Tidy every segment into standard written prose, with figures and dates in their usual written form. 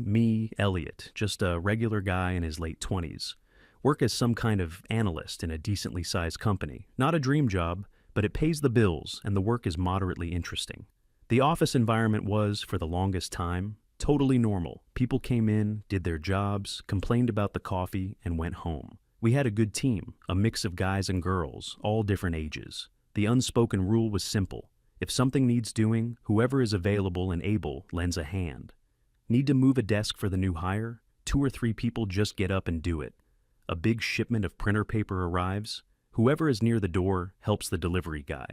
me, Elliot, just a regular guy in his late 20s. Work as some kind of analyst in a decently sized company. Not a dream job, but it pays the bills and the work is moderately interesting. The office environment was, for the longest time, totally normal. People came in, did their jobs, complained about the coffee, and went home. We had a good team, a mix of guys and girls, all different ages. The unspoken rule was simple. If something needs doing, whoever is available and able lends a hand. Need to move a desk for the new hire? 2 or 3 people just get up and do it. A big shipment of printer paper arrives. Whoever is near the door helps the delivery guy.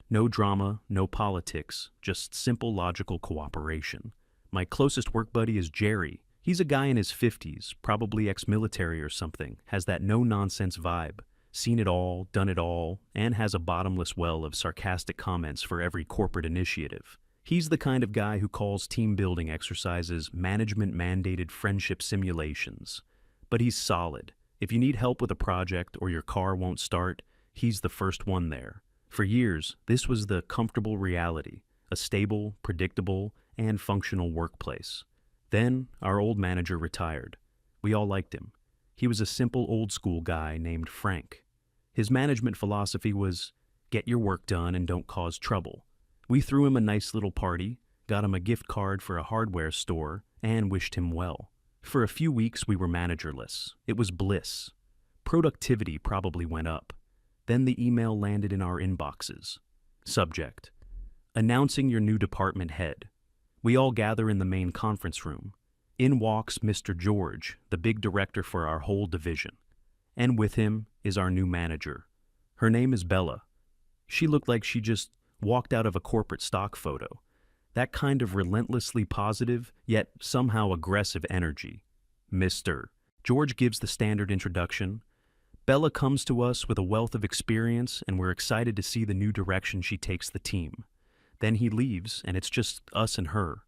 No drama, no politics, just simple logical cooperation. My closest work buddy is Jerry. He's a guy in his 50s, probably ex-military or something, has that no-nonsense vibe. Seen it all, done it all, and has a bottomless well of sarcastic comments for every corporate initiative. He's the kind of guy who calls team-building exercises management-mandated friendship simulations. But he's solid. If you need help with a project or your car won't start, he's the first one there. For years, this was the comfortable reality, a stable, predictable, and functional workplace. Then, our old manager retired. We all liked him. He was a simple old-school guy named Frank. His management philosophy was, get your work done and don't cause trouble. We threw him a nice little party, got him a gift card for a hardware store, and wished him well. For a few weeks, we were managerless. It was bliss. Productivity probably went up. Then the email landed in our inboxes. Subject: announcing your new department head. We all gather in the main conference room. In walks Mr. George, the big director for our whole division. And with him is our new manager. Her name is Bella. She looked like she just walked out of a corporate stock photo. That kind of relentlessly positive, yet somehow aggressive energy. Mr. George gives the standard introduction. Bella comes to us with a wealth of experience, and we're excited to see the new direction she takes the team. Then he leaves, and it's just us and her.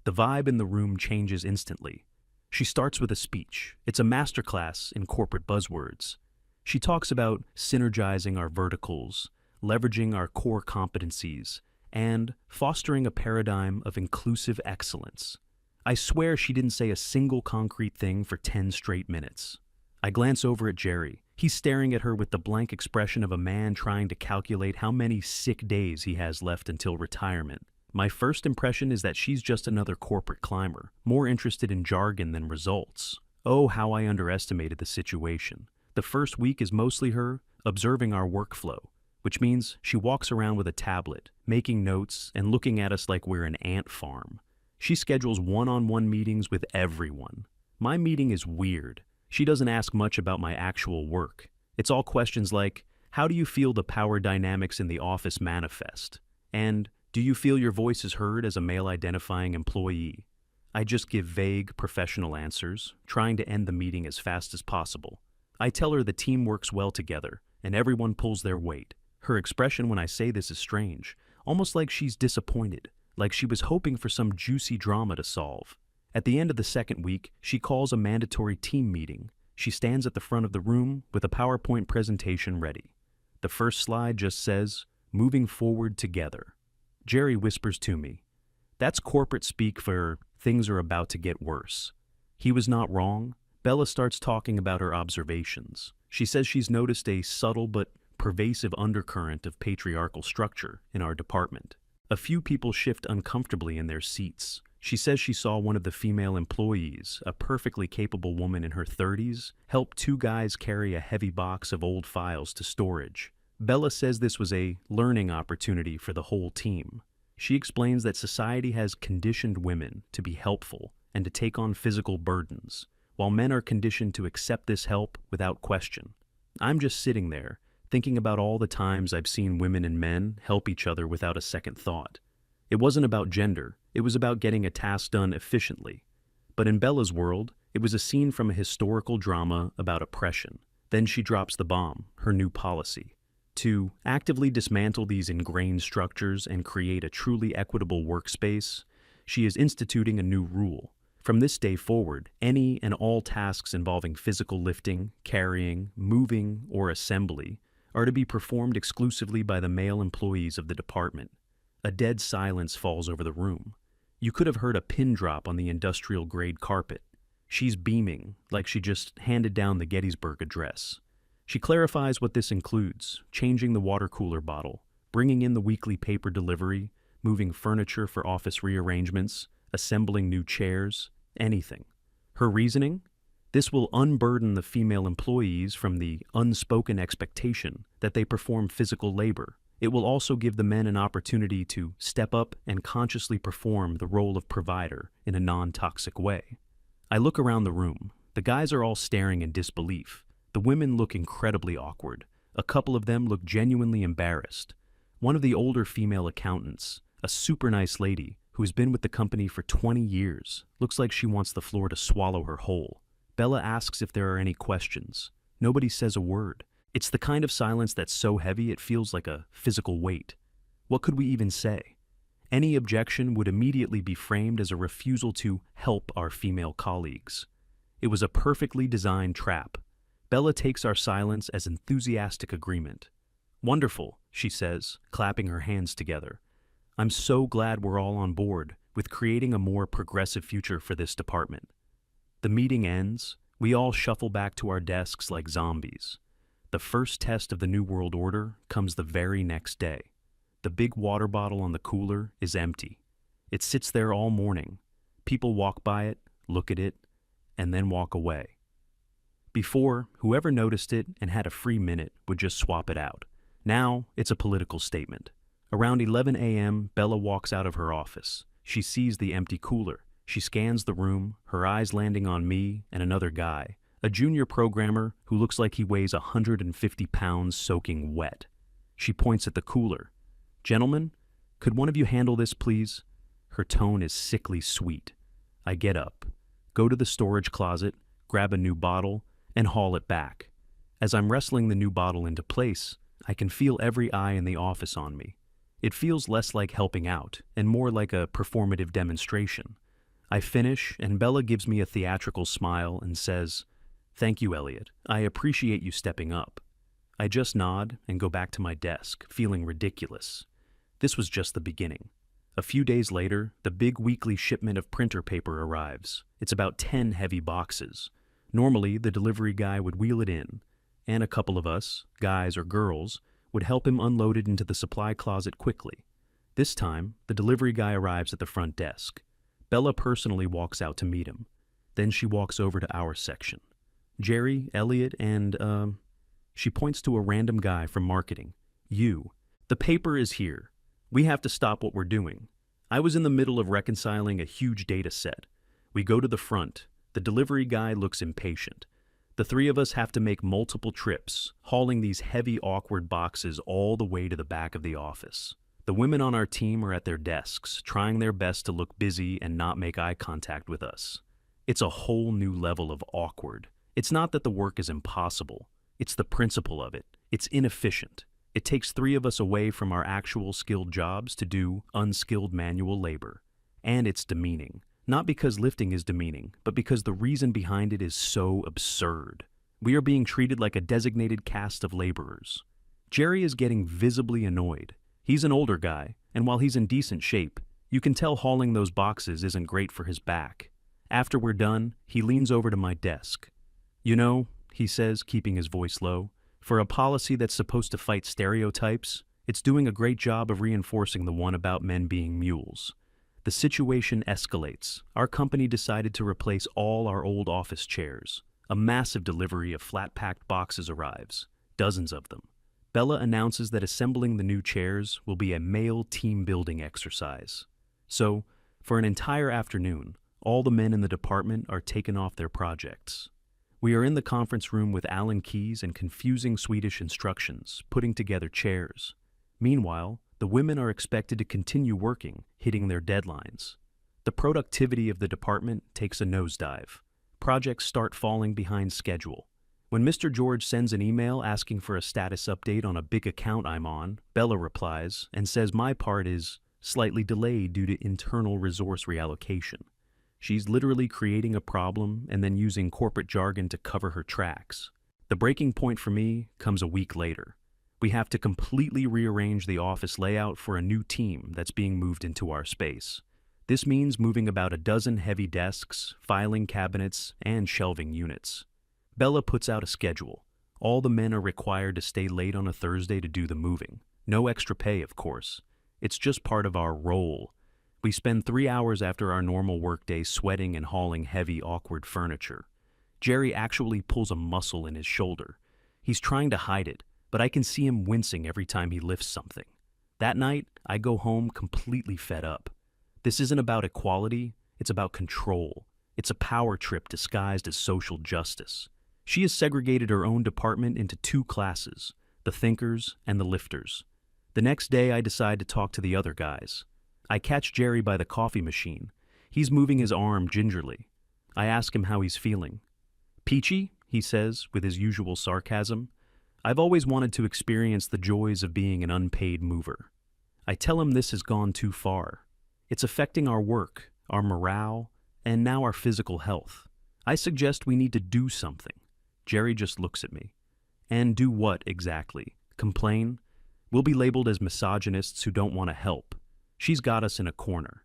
The vibe in the room changes instantly. She starts with a speech. It's a masterclass in corporate buzzwords. She talks about synergizing our verticals, leveraging our core competencies, and fostering a paradigm of inclusive excellence. I swear she didn't say a single concrete thing for 10 straight minutes. I glance over at Jerry. He's staring at her with the blank expression of a man trying to calculate how many sick days he has left until retirement. My first impression is that she's just another corporate climber, more interested in jargon than results. Oh, how I underestimated the situation. The first week is mostly her observing our workflow, which means she walks around with a tablet, making notes and looking at us like we're an ant farm. She schedules one-on-one meetings with everyone. My meeting is weird. She doesn't ask much about my actual work. It's all questions like, how do you feel the power dynamics in the office manifest? And, do you feel your voice is heard as a male-identifying employee? I just give vague, professional answers, trying to end the meeting as fast as possible. I tell her the team works well together, and everyone pulls their weight. Her expression when I say this is strange, almost like she's disappointed, like she was hoping for some juicy drama to solve. At the end of the second week, she calls a mandatory team meeting. She stands at the front of the room with a PowerPoint presentation ready. The first slide just says, moving forward together. Jerry whispers to me, that's corporate speak for things are about to get worse. He was not wrong. Bella starts talking about her observations. She says she's noticed a subtle but pervasive undercurrent of patriarchal structure in our department. A few people shift uncomfortably in their seats. She says she saw one of the female employees, a perfectly capable woman in her 30s, help 2 guys carry a heavy box of old files to storage. Bella says this was a learning opportunity for the whole team. She explains that society has conditioned women to be helpful and to take on physical burdens, while men are conditioned to accept this help without question. I'm just sitting there, thinking about all the times I've seen women and men help each other without a second thought. It wasn't about gender, it was about getting a task done efficiently. But in Bella's world, it was a scene from a historical drama about oppression. Then she drops the bomb, her new policy. To actively dismantle these ingrained structures and create a truly equitable workspace, she is instituting a new rule. From this day forward, any and all tasks involving physical lifting, carrying, moving, or assembly are to be performed exclusively by the male employees of the department. A dead silence falls over the room. You could have heard a pin drop on the industrial-grade carpet. She's beaming, like she just handed down the Gettysburg Address. She clarifies what this includes, changing the water cooler bottle, bringing in the weekly paper delivery, moving furniture for office rearrangements, assembling new chairs, anything. Her reasoning? This will unburden the female employees from the unspoken expectation that they perform physical labor. It will also give the men an opportunity to step up and consciously perform the role of provider in a non-toxic way. I look around the room. The guys are all staring in disbelief. The women look incredibly awkward. A couple of them look genuinely embarrassed. One of the older female accountants, a super nice lady who has been with the company for 20 years, looks like she wants the floor to swallow her whole. Bella asks if there are any questions. Nobody says a word. It's the kind of silence that's so heavy it feels like a physical weight. What could we even say? Any objection would immediately be framed as a refusal to help our female colleagues. It was a perfectly designed trap. Bella takes our silence as enthusiastic agreement. "Wonderful," she says, clapping her hands together. "I'm so glad we're all on board with creating a more progressive future for this department." The meeting ends. We all shuffle back to our desks like zombies. The first test of the New World Order comes the very next day. The big water bottle on the cooler is empty. It sits there all morning. People walk by it, look at it, and then walk away. Before, whoever noticed it and had a free minute would just swap it out. Now, it's a political statement. Around 11 a.m., Bella walks out of her office. She sees the empty cooler. She scans the room, her eyes landing on me and another guy, a junior programmer who looks like he weighs 150 pounds soaking wet. She points at the cooler. "Gentlemen, could one of you handle this, please?" Her tone is sickly sweet. I get up, go to the storage closet, grab a new bottle, and haul it back. As I'm wrestling the new bottle into place, I can feel every eye in the office on me. It feels less like helping out and more like a performative demonstration. I finish, and Bella gives me a theatrical smile and says, "Thank you, Elliot. I appreciate you stepping up." I just nod and go back to my desk, feeling ridiculous. This was just the beginning. A few days later, the big weekly shipment of printer paper arrives. It's about 10 heavy boxes. Normally, the delivery guy would wheel it in, and a couple of us, guys or girls, would help him unload it into the supply closet quickly. This time, the delivery guy arrives at the front desk. Bella personally walks out to meet him. Then she walks over to our section. Jerry, Elliot, and, she points to a random guy from marketing. "You. The paper is here. We have to stop what we're doing." I was in the middle of reconciling a huge data set. We go to the front. The delivery guy looks impatient. The three of us have to make multiple trips, hauling these heavy, awkward boxes all the way to the back of the office. The women on our team are at their desks, trying their best to look busy and not make eye contact with us. It's a whole new level of awkward. It's not that the work is impossible. It's the principle of it. It's inefficient. It takes three of us away from our actual skilled jobs to do unskilled manual labor. And it's demeaning. Not because lifting is demeaning, but because the reason behind it is so absurd. We are being treated like a designated caste of laborers. Jerry is getting visibly annoyed. He's an older guy, and while he's in decent shape, you can tell hauling those boxes isn't great for his back. After we're done, he leans over to my desk. "You know," he says, keeping his voice low, "for a policy that's supposed to fight stereotypes, it's doing a great job of reinforcing the one about men being mules." The situation escalates. Our company decided to replace all our old office chairs. A massive delivery of flat-packed boxes arrives, dozens of them. Bella announces that assembling the new chairs will be a male team-building exercise. So, for an entire afternoon, all the men in the department are taken off their projects. We are in the conference room with Allen keys and confusing Swedish instructions, putting together chairs. Meanwhile, the women are expected to continue working, hitting their deadlines. The productivity of the department takes a nosedive. Projects start falling behind schedule. When Mr. George sends an email asking for a status update on a big account I'm on, Bella replies and says my part is slightly delayed due to internal resource reallocation. She's literally creating a problem and then using corporate jargon to cover her tracks. The breaking point for me comes a week later. We have to completely rearrange the office layout for a new team that's being moved into our space. This means moving about a dozen heavy desks, filing cabinets, and shelving units. Bella puts out a schedule. All the men are required to stay late on a Thursday to do the moving. No extra pay, of course. It's just part of our role. We spend 3 hours after our normal workday sweating and hauling heavy, awkward furniture. Jerry actually pulls a muscle in his shoulder. He's trying to hide it, but I can see him wincing every time he lifts something. That night, I go home completely fed up. This isn't about equality, it's about control. It's a power trip disguised as social justice. She has segregated her own department into 2 classes, the thinkers and the lifters. The next day, I decide to talk to the other guys. I catch Jerry by the coffee machine. He's moving his arm gingerly. I ask him how he's feeling. "Peachy," he says with his usual sarcasm. "I've always wanted to experience the joys of being an unpaid mover." I tell him this has gone too far. It's affecting our work, our morale, and now our physical health. I suggest we need to do something. Jerry just looks at me. "And do what exactly? Complain? We'll be labeled as misogynists who don't want to help. She's got us in a corner."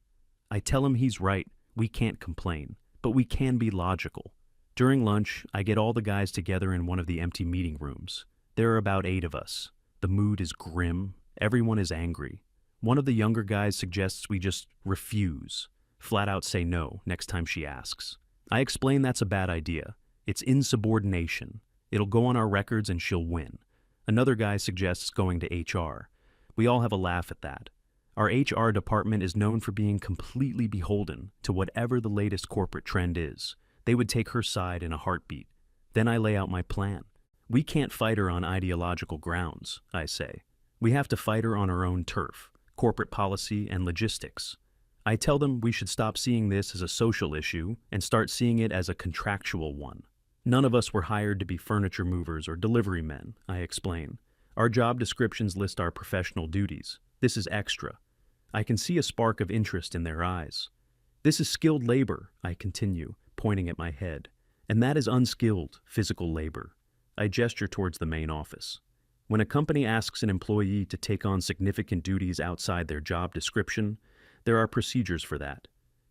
I tell him he's right, we can't complain, but we can be logical. During lunch, I get all the guys together in one of the empty meeting rooms. There are about 8 of us. The mood is grim, everyone is angry. One of the younger guys suggests we just refuse, flat out say no next time she asks. I explain that's a bad idea. It's insubordination. It'll go on our records and she'll win. Another guy suggests going to HR. We all have a laugh at that. Our HR department is known for being completely beholden to whatever the latest corporate trend is. They would take her side in a heartbeat. Then I lay out my plan. We can't fight her on ideological grounds, I say. We have to fight her on her own turf, corporate policy and logistics. I tell them we should stop seeing this as a social issue and start seeing it as a contractual one. None of us were hired to be furniture movers or delivery men, I explain. Our job descriptions list our professional duties. This is extra. I can see a spark of interest in their eyes. This is skilled labor, I continue, pointing at my head. And that is unskilled, physical labor. I gesture towards the main office. When a company asks an employee to take on significant duties outside their job description, there are procedures for that.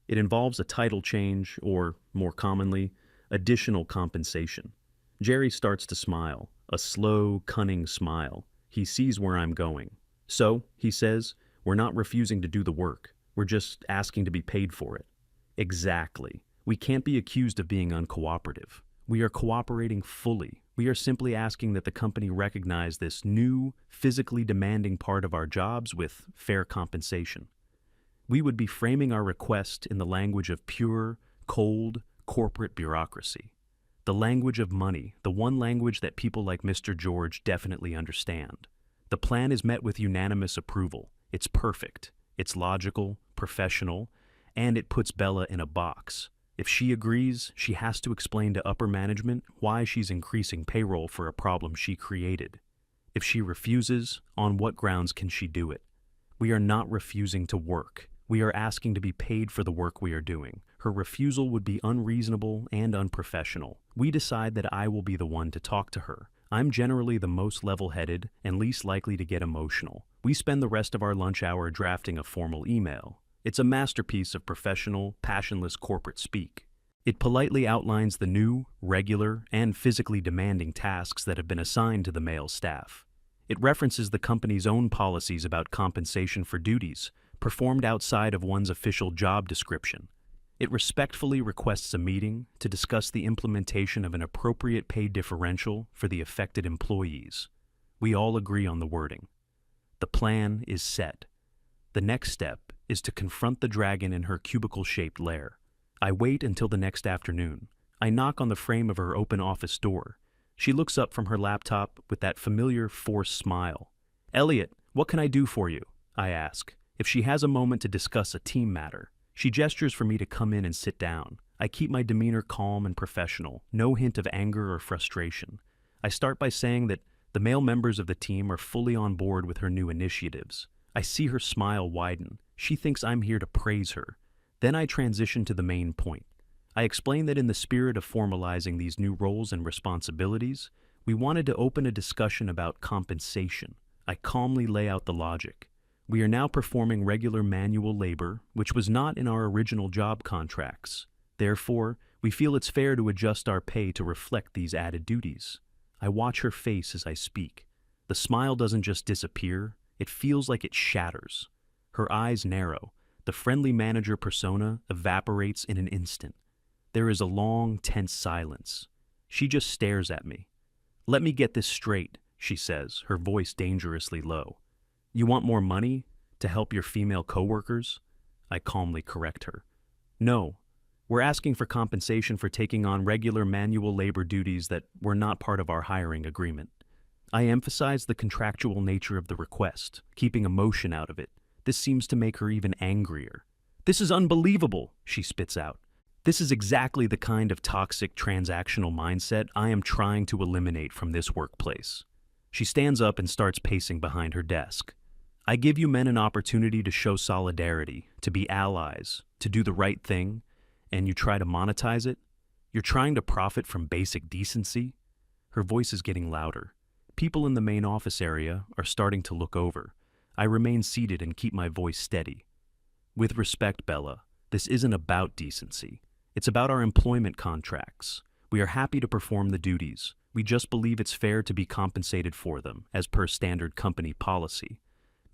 It involves a title change or, more commonly, additional compensation. Jerry starts to smile, a slow, cunning smile. He sees where I'm going. "So," he says, "we're not refusing to do the work. We're just asking to be paid for it." Exactly. We can't be accused of being uncooperative. We are cooperating fully. We are simply asking that the company recognize this new, physically demanding part of our jobs with fair compensation. We would be framing our request in the language of pure, cold, corporate bureaucracy. The language of money, the one language that people like Mr. George definitely understand. The plan is met with unanimous approval. It's perfect. It's logical, professional, and it puts Bella in a box. If she agrees, she has to explain to upper management why she's increasing payroll for a problem she created. If she refuses, on what grounds can she do it? We are not refusing to work. We are asking to be paid for the work we are doing. Her refusal would be unreasonable and unprofessional. We decide that I will be the one to talk to her. I'm generally the most level-headed and least likely to get emotional. We spend the rest of our lunch hour drafting a formal email. It's a masterpiece of professional, passionless corporate speak. It politely outlines the new, regular, and physically demanding tasks that have been assigned to the male staff. It references the company's own policies about compensation for duties performed outside of one's official job description. It respectfully requests a meeting to discuss the implementation of an appropriate pay differential for the affected employees. We all agree on the wording. The plan is set. The next step is to confront the dragon in her cubicle-shaped lair. I wait until the next afternoon. I knock on the frame of her open office door. She looks up from her laptop with that familiar forced smile. "Elliot, what can I do for you?" I ask. If she has a moment to discuss a team matter. She gestures for me to come in and sit down. I keep my demeanor calm and professional, no hint of anger or frustration. I start by saying that the male members of the team are fully on board with her new initiatives. I see her smile widen. She thinks I'm here to praise her. Then I transition to the main point. I explain that in the spirit of formalizing these new roles and responsibilities, we wanted to open a discussion about compensation. I calmly lay out the logic. We are now performing regular manual labor, which was not in our original job contracts. Therefore, we feel it's fair to adjust our pay to reflect these added duties. I watch her face as I speak. The smile doesn't just disappear, it feels like it shatters. Her eyes narrow. The friendly manager persona evaporates in an instant. There is a long, tense silence. She just stares at me. "Let me get this straight," she says, her voice dangerously low. "You want more money to help your female coworkers?" I calmly correct her. "No, we're asking for compensation for taking on regular manual labor duties that were not part of our hiring agreement." I emphasize the contractual nature of the request, keeping emotion out of it. This seems to make her even angrier. "This is unbelievable," she spits out. This is exactly the kind of toxic transactional mindset I am trying to eliminate from this workplace. She stands up and starts pacing behind her desk. "I give you men an opportunity to show solidarity, to be allies, to do the right thing, and you try to monetize it? You're trying to profit from basic decency?" Her voice is getting louder. People in the main office area are starting to look over. I remain seated and keep my voice steady. "With respect, Bella, this isn't about decency. It's about our employment contracts. We are happy to perform the duties. We just believe it's fair to be compensated for them, as per standard company policy."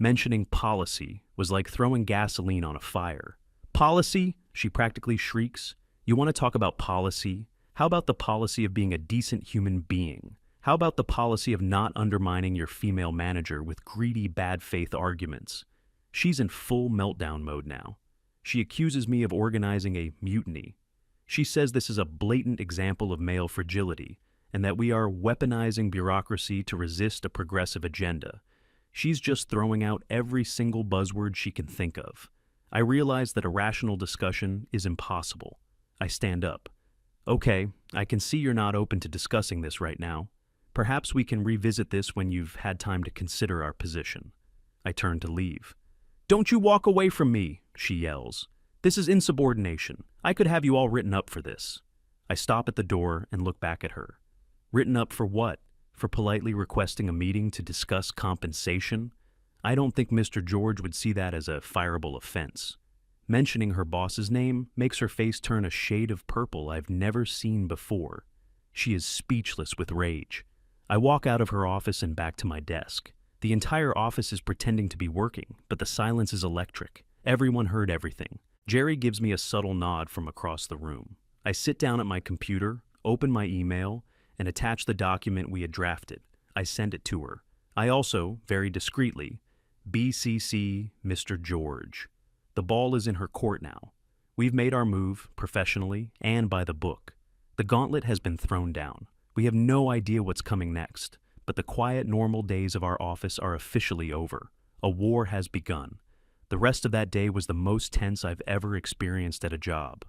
Mentioning policy was like throwing gasoline on a fire. "Policy?" she practically shrieks. "You want to talk about policy? How about the policy of being a decent human being? How about the policy of not undermining your female manager with greedy, bad faith arguments?" She's in full meltdown mode now. She accuses me of organizing a mutiny. She says this is a blatant example of male fragility, and that we are weaponizing bureaucracy to resist a progressive agenda. She's just throwing out every single buzzword she can think of. I realize that a rational discussion is impossible. I stand up. "Okay, I can see you're not open to discussing this right now. Perhaps we can revisit this when you've had time to consider our position." I turn to leave. "Don't you walk away from me," she yells. "This is insubordination. I could have you all written up for this." I stop at the door and look back at her. Written up for what? For politely requesting a meeting to discuss compensation? I don't think Mr. George would see that as a fireable offense. Mentioning her boss's name makes her face turn a shade of purple I've never seen before. She is speechless with rage. I walk out of her office and back to my desk. The entire office is pretending to be working, but the silence is electric. Everyone heard everything. Jerry gives me a subtle nod from across the room. I sit down at my computer, open my email, and attach the document we had drafted. I send it to her. I also, very discreetly, BCC Mr. George. The ball is in her court now. We've made our move, professionally and by the book. The gauntlet has been thrown down. We have no idea what's coming next, but the quiet, normal days of our office are officially over. A war has begun. The rest of that day was the most tense I've ever experienced at a job.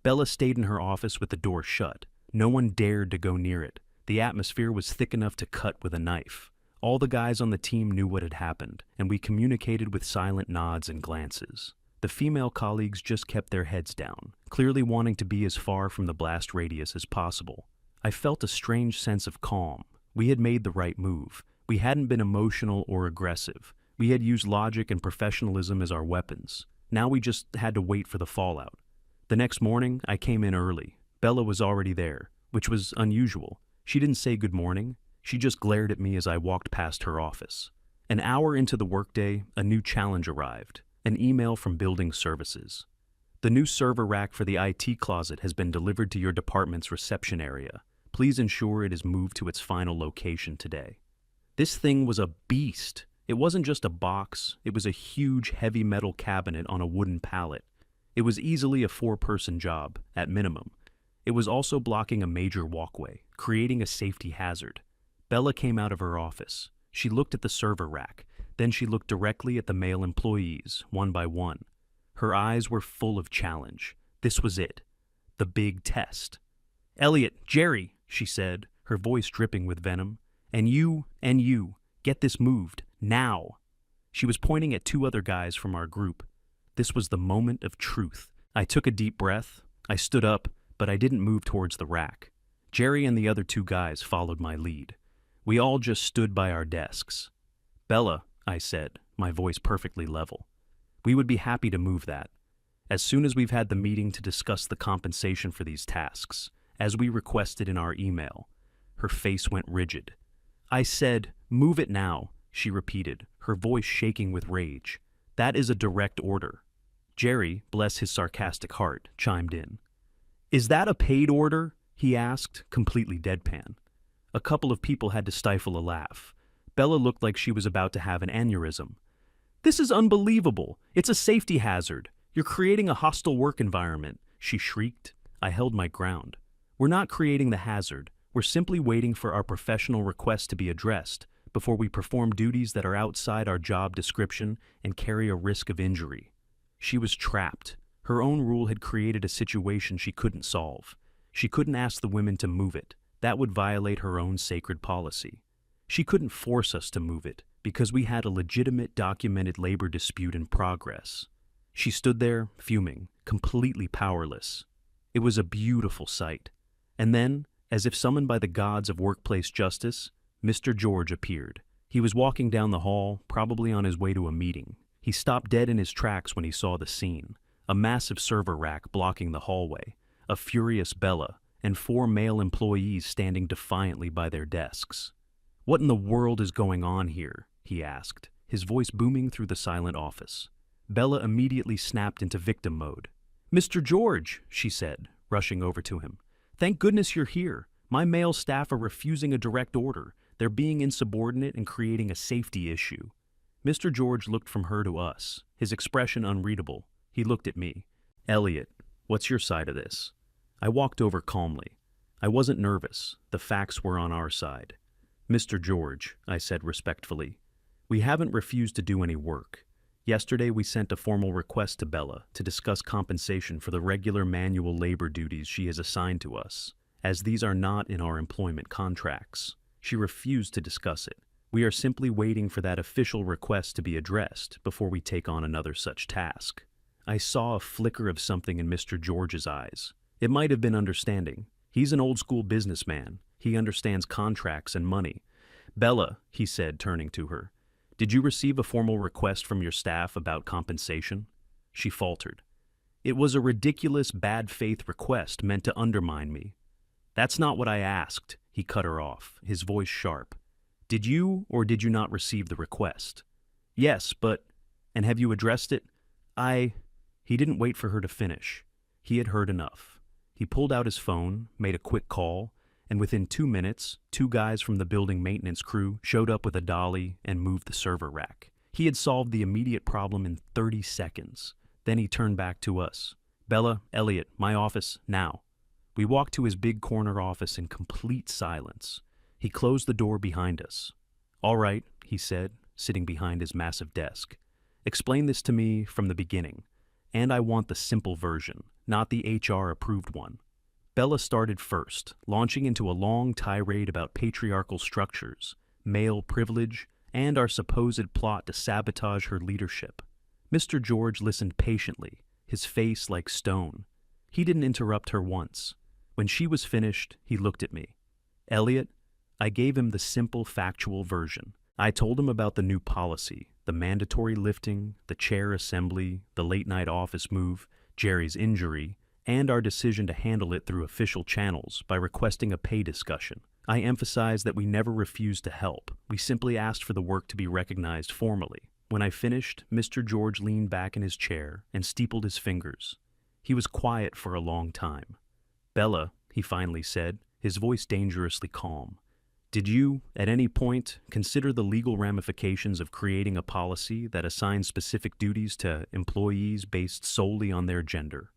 Bella stayed in her office with the door shut. No one dared to go near it. The atmosphere was thick enough to cut with a knife. All the guys on the team knew what had happened, and we communicated with silent nods and glances. The female colleagues just kept their heads down, clearly wanting to be as far from the blast radius as possible. I felt a strange sense of calm. We had made the right move. We hadn't been emotional or aggressive. We had used logic and professionalism as our weapons. Now we just had to wait for the fallout. The next morning, I came in early. Bella was already there, which was unusual. She didn't say good morning. She just glared at me as I walked past her office. An hour into the workday, a new challenge arrived. An email from Building Services. "The new server rack for the IT closet has been delivered to your department's reception area. Please ensure it is moved to its final location today." This thing was a beast. It wasn't just a box, it was a huge heavy metal cabinet on a wooden pallet. It was easily a 4-person job, at minimum. It was also blocking a major walkway, creating a safety hazard. Bella came out of her office. She looked at the server rack, then she looked directly at the male employees, one by one. Her eyes were full of challenge. This was it. The big test. "Elliot, Jerry," she said, her voice dripping with venom. And you, get this moved. Now." She was pointing at 2 other guys from our group. This was the moment of truth. I took a deep breath. I stood up, but I didn't move towards the rack. Jerry and the other 2 guys followed my lead. We all just stood by our desks. "Bella," I said, my voice perfectly level. "We would be happy to move that, as soon as we've had the meeting to discuss the compensation for these tasks, as we requested in our email." Her face went rigid. "I said, move it now," she repeated, her voice shaking with rage. "That is a direct order." Jerry, bless his sarcastic heart, chimed in. "Is that a paid order?" he asked, completely deadpan. A couple of people had to stifle a laugh. Bella looked like she was about to have an aneurysm. "This is unbelievable. It's a safety hazard. You're creating a hostile work environment," she shrieked. I held my ground. "We're not creating the hazard. We're simply waiting for our professional requests to be addressed before we perform duties that are outside our job description and carry a risk of injury." She was trapped. Her own rule had created a situation she couldn't solve. She couldn't ask the women to move it. That would violate her own sacred policy. She couldn't force us to move it because we had a legitimate documented labor dispute in progress. She stood there, fuming, completely powerless. It was a beautiful sight. And then, as if summoned by the gods of workplace justice, Mr. George appeared. He was walking down the hall, probably on his way to a meeting. He stopped dead in his tracks when he saw the scene. A massive server rack blocking the hallway, a furious Bella, and 4 male employees standing defiantly by their desks. "What in the world is going on here?" he asked, his voice booming through the silent office. Bella immediately snapped into victim mode. "Mr. George," she said, rushing over to him. "Thank goodness you're here. My male staff are refusing a direct order. They're being insubordinate and creating a safety issue." Mr. George looked from her to us, his expression unreadable. He looked at me. "Elliot, what's your side of this?" I walked over calmly. I wasn't nervous. The facts were on our side. "Mr. George," I said respectfully, "we haven't refused to do any work. Yesterday we sent a formal request to Bella to discuss compensation for the regular manual labor duties she has assigned to us, as these are not in our employment contracts. She refused to discuss it. We are simply waiting for that official request to be addressed before we take on another such task." I saw a flicker of something in Mr. George's eyes. It might have been understanding. He's an old-school businessman. He understands contracts and money. "Bella," he said, turning to her, "did you receive a formal request from your staff about compensation?" She faltered. "It was a ridiculous, bad-faith request meant to undermine me." "That's not what I asked," he cut her off, his voice sharp. "Did you or did you not receive the request?" "Yes, but... and have you addressed it?" He didn't wait for her to finish. He had heard enough. He pulled out his phone, made a quick call, and within 2 minutes, 2 guys from the building maintenance crew showed up with a dolly and moved the server rack. He had solved the immediate problem in 30 seconds. Then he turned back to us. "Bella, Elliot, my office, now." We walked to his big corner office in complete silence. He closed the door behind us. "All right," he said, sitting behind his massive desk. "Explain this to me from the beginning. And I want the simple version, not the HR-approved one." Bella started first, launching into a long tirade about patriarchal structures, male privilege, and our supposed plot to sabotage her leadership. Mr. George listened patiently, his face like stone. He didn't interrupt her once. When she was finished, he looked at me. "Elliot," I gave him the simple, factual version. I told him about the new policy, the mandatory lifting, the chair assembly, the late-night office move, Jerry's injury, and our decision to handle it through official channels by requesting a pay discussion. I emphasized that we never refused to help. We simply asked for the work to be recognized formally. When I finished, Mr. George leaned back in his chair and steepled his fingers. He was quiet for a long time. "Bella," he finally said, his voice dangerously calm, "did you, at any point, consider the legal ramifications of creating a policy that assigns specific duties to employees based solely on their gender?"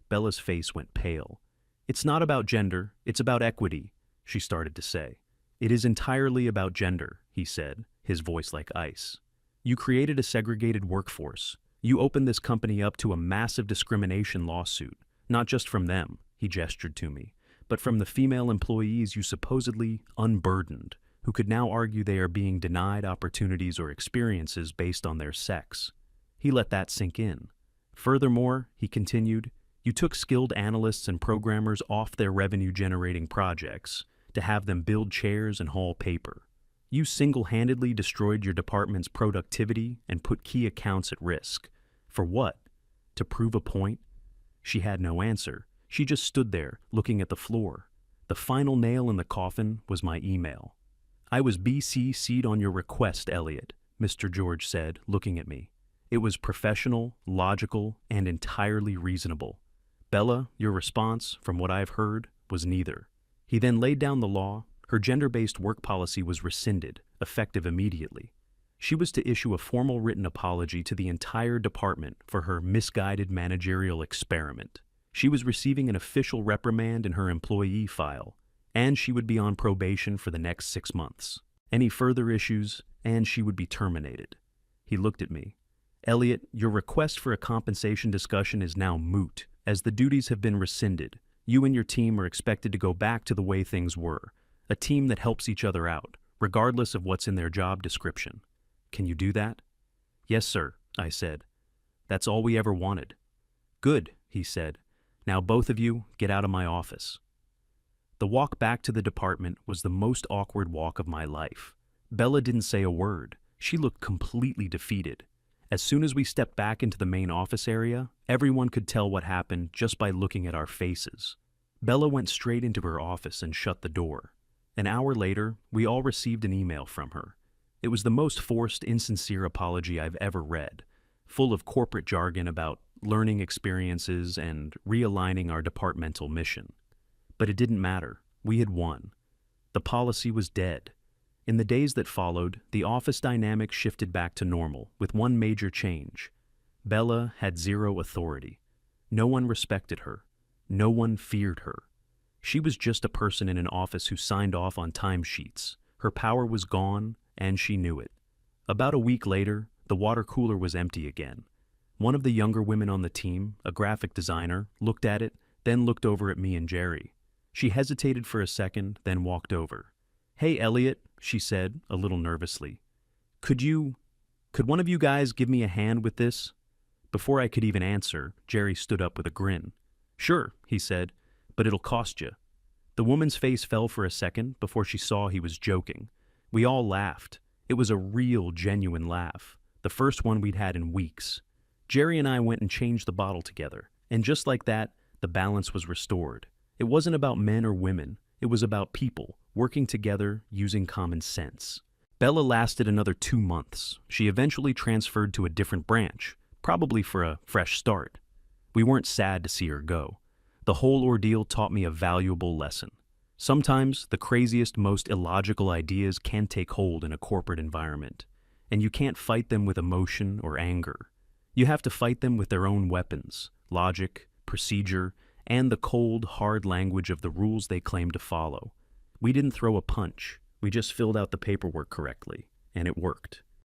Bella's face went pale. "It's not about gender, it's about equity," she started to say. "It is entirely about gender," he said, his voice like ice. "You created a segregated workforce. You opened this company up to a massive discrimination lawsuit, not just from them," he gestured to me, "but from the female employees you supposedly unburdened, who could now argue they are being denied opportunities or experiences based on their sex." He let that sink in. "Furthermore," he continued, "you took skilled analysts and programmers off their revenue-generating projects to have them build chairs and haul paper. You single-handedly destroyed your department's productivity and put key accounts at risk. For what? To prove a point? She had no answer. She just stood there, looking at the floor. The final nail in the coffin was my email. "I was BCC'd on your request, Elliot," Mr. George said, looking at me. It was professional, logical, and entirely reasonable. Bella, your response, from what I've heard, was neither. He then laid down the law. Her gender-based work policy was rescinded, effective immediately. She was to issue a formal written apology to the entire department for her misguided managerial experiment. She was receiving an official reprimand in her employee file, and she would be on probation for the next 6 months. Any further issues, and she would be terminated. He looked at me. "Elliot, your request for a compensation discussion is now moot, as the duties have been rescinded. You and your team are expected to go back to the way things were, a team that helps each other out, regardless of what's in their job description. Can you do that?" "Yes, sir," I said. "That's all we ever wanted." "Good," he said. "Now both of you get out of my office." The walk back to the department was the most awkward walk of my life. Bella didn't say a word. She looked completely defeated. As soon as we stepped back into the main office area, everyone could tell what happened just by looking at our faces. Bella went straight into her office and shut the door. An hour later, we all received an email from her. It was the most forced, insincere apology I've ever read, full of corporate jargon about learning experiences and realigning our departmental mission. But it didn't matter. We had won. The policy was dead. In the days that followed, the office dynamic shifted back to normal, with one major change. Bella had zero authority. No one respected her. No one feared her. She was just a person in an office who signed off on timesheets. Her power was gone, and she knew it. About a week later, the water cooler was empty again. One of the younger women on the team, a graphic designer, looked at it, then looked over at me and Jerry. She hesitated for a second, then walked over. "Hey, Elliot," she said, a little nervously. Could one of you guys give me a hand with this?" Before I could even answer, Jerry stood up with a grin. "Sure," he said, "but it'll cost you." The woman's face fell for a second before she saw he was joking. We all laughed. It was a real, genuine laugh, the first one we'd had in weeks. Jerry and I went and changed the bottle together, and just like that, the balance was restored. It wasn't about men or women. It was about people, working together, using common sense. Bella lasted another 2 months. She eventually transferred to a different branch, probably for a fresh start. We weren't sad to see her go. The whole ordeal taught me a valuable lesson. Sometimes the craziest, most illogical ideas can take hold in a corporate environment, and you can't fight them with emotion or anger. You have to fight them with their own weapons, logic, procedure, and the cold, hard language of the rules they claim to follow. We didn't throw a punch. We just filled out the paperwork correctly, and it worked.